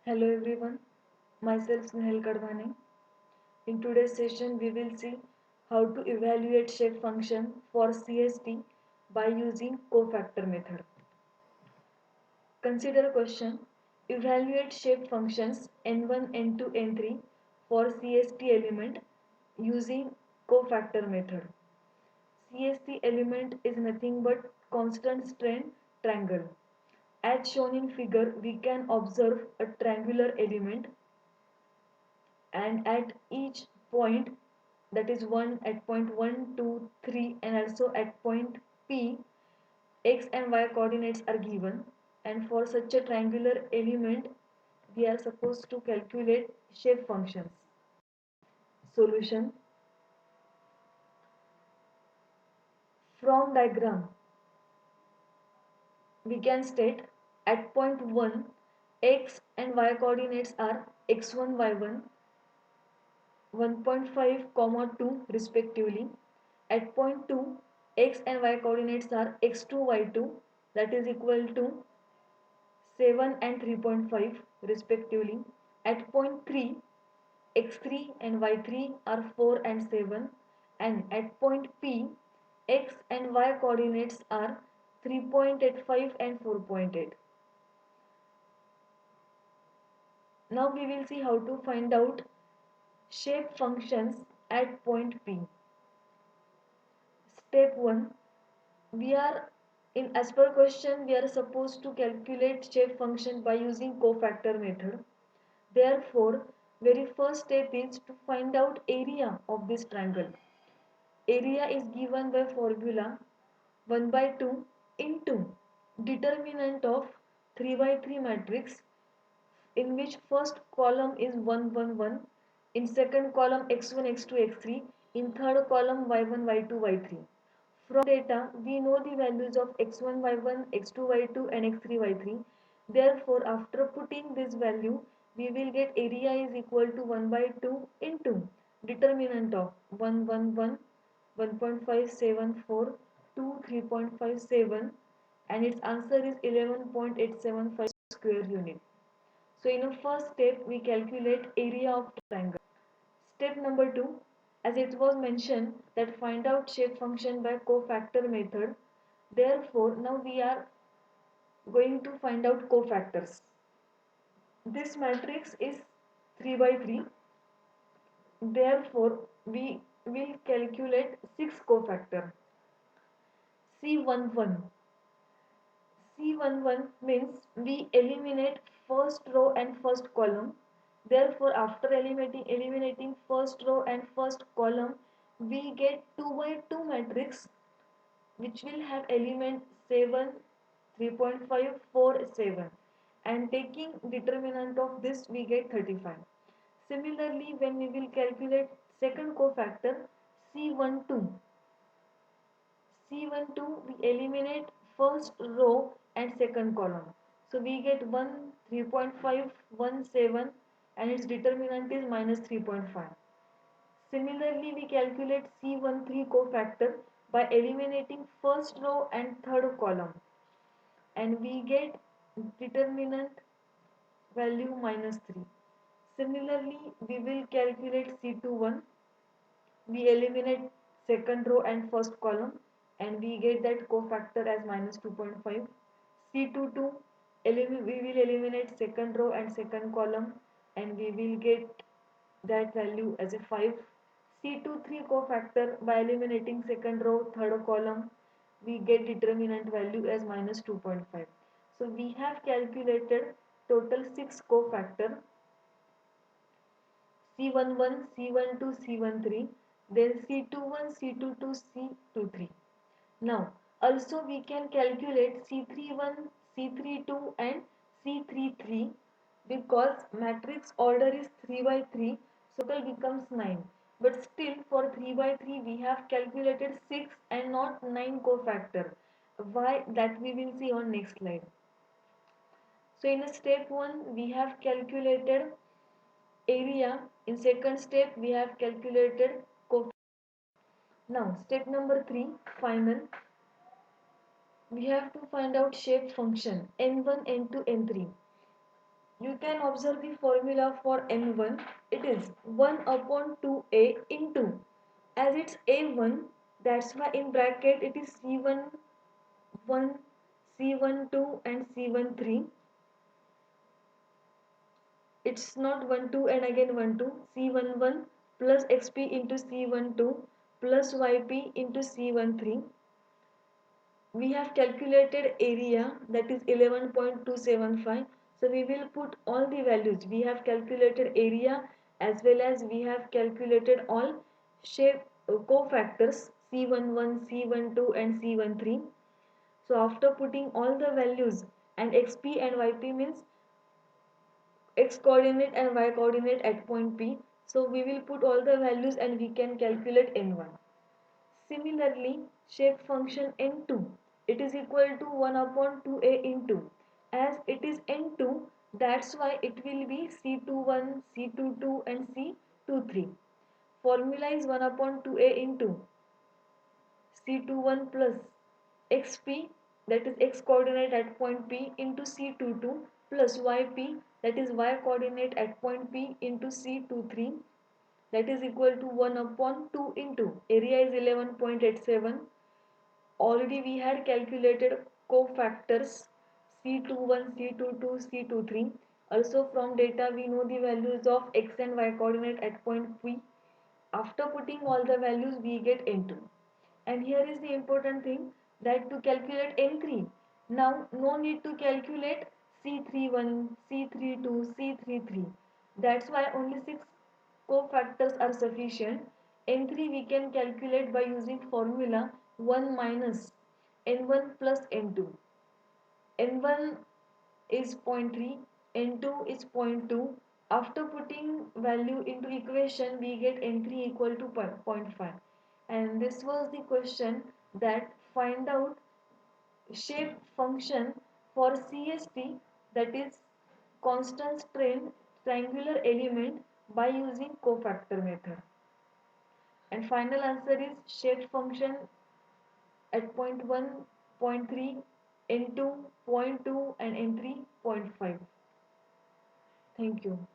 Hello everyone, myself Snehal Kadhane. In today's session, we will see how to evaluate shape function for CST by using cofactor method. Consider a question. Evaluate shape functions n1, n2, n3 for CST element using cofactor method. CST element is nothing but constant strain triangle. As shown in figure, we can observe a triangular element and at each point, that is 1 at point 1 2 3 and also at point P, x and y coordinates are given, and for such a triangular element we are supposed to calculate shape functions. Solution. From diagram we can state at point 1 x and y coordinates are x1 y1 1.5 comma 2 respectively. At point 2 x and y coordinates are x2 y2, that is equal to 7 and 3.5 respectively. At point 3 x3 and y3 are 4 and 7, and at point P x and y coordinates are 3.85 and 4.8. Now we will see how to find out shape functions at point P. Step 1. We are in as per question we are supposed to calculate shape function by using cofactor method. Therefore, very first step is to find out area of this triangle. Area is given by formula 1 by 2 into determinant of 3 by 3 matrix, in which first column is 1 1 1, in second column x1 x2 x3, in third column y1 y2 y3. From data we know the values of x1 y1 x2 y2 and x3 y3. Therefore, after putting this value we will get area is equal to 1 by 2 into determinant of 1 1 1 1.574 to 3.57, and its answer is 11.875 square unit. So in a first step we calculate area of triangle. Step number 2, as it was mentioned that find out shape function by cofactor method. Therefore, now we are going to find out cofactors. This matrix is 3 by 3. Therefore, we will calculate 6 cofactor. C11. C11 means we eliminate first row and first column. Therefore, after eliminating first row and first column, we get 2 by 2 matrix which will have element 7, 3.5, 4, 7, and taking determinant of this we get 35. Similarly, when we will calculate second cofactor C12, C12 we eliminate first row and second column. So we get 1, 3.5, 1, 7, and its determinant is minus 3.5. Similarly, we calculate C13 cofactor by eliminating first row and third column, and we get determinant value minus 3. Similarly, we will calculate C21. We eliminate second row and first column, and we get that cofactor as minus 2.5. C22, we will eliminate second row and second column, and we will get that value as a 5. C23 cofactor by eliminating second row, third column, we get determinant value as minus 2.5. So we have calculated total 6 cofactor C11, C12, C13, then C21, C22, C23. Now, also we can calculate C31, C32 and C33 because matrix order is 3 by 3, so total becomes 9. But still for 3 by 3 we have calculated 6 and not 9 cofactor. Why, that we will see on next slide. So in step 1 we have calculated area, in second step we have calculated cofactor. Now step number 3, final. We have to find out shape function n1, n2, n3. You can observe the formula for n1. It is 1 upon 2a into, as it's a1, that's why in bracket it is c1 1, c1 2 and c1 3. It's not 1 2 and again 1 2. C1 1 plus xp into c1 2 plus yp into c1 3. We have calculated area, that is 11.275. So we will put all the values. We have calculated area as well as we have calculated all shape cofactors C11, C12 and C13. So after putting all the values, and xp and yp means x coordinate and y coordinate at point P. So we will put all the values and we can calculate n1. Similarly, shape function n2, it is equal to 1 upon 2a into, as it is n2, that's why it will be c21, c22 and c23. Formula is 1 upon 2a into c21 plus xp, that is x coordinate at point P, into c22 plus yp, that is y coordinate at point P, into c23, that is equal to 1 upon 2 into area is 11.87. Already we had calculated cofactors C21, C22, C23. Also from data we know the values of x and y coordinate at point P. After putting all the values we get n2. And here is the important thing, that to calculate n3, now no need to calculate C31, C32, C33. That's why only 6 cofactors are sufficient. N3 we can calculate by using formula 1 minus n1 plus n2. N1 is zero point 0.3, n2 is zero point 0.2. After putting value into equation, we get n3 equal to 0.5. And this was the question, that find out shape function for CST, that is constant strain triangular element, by using cofactor method. And final answer is shape function at point 1, point 3, n2, point 2 and n3, point 5. Thank you.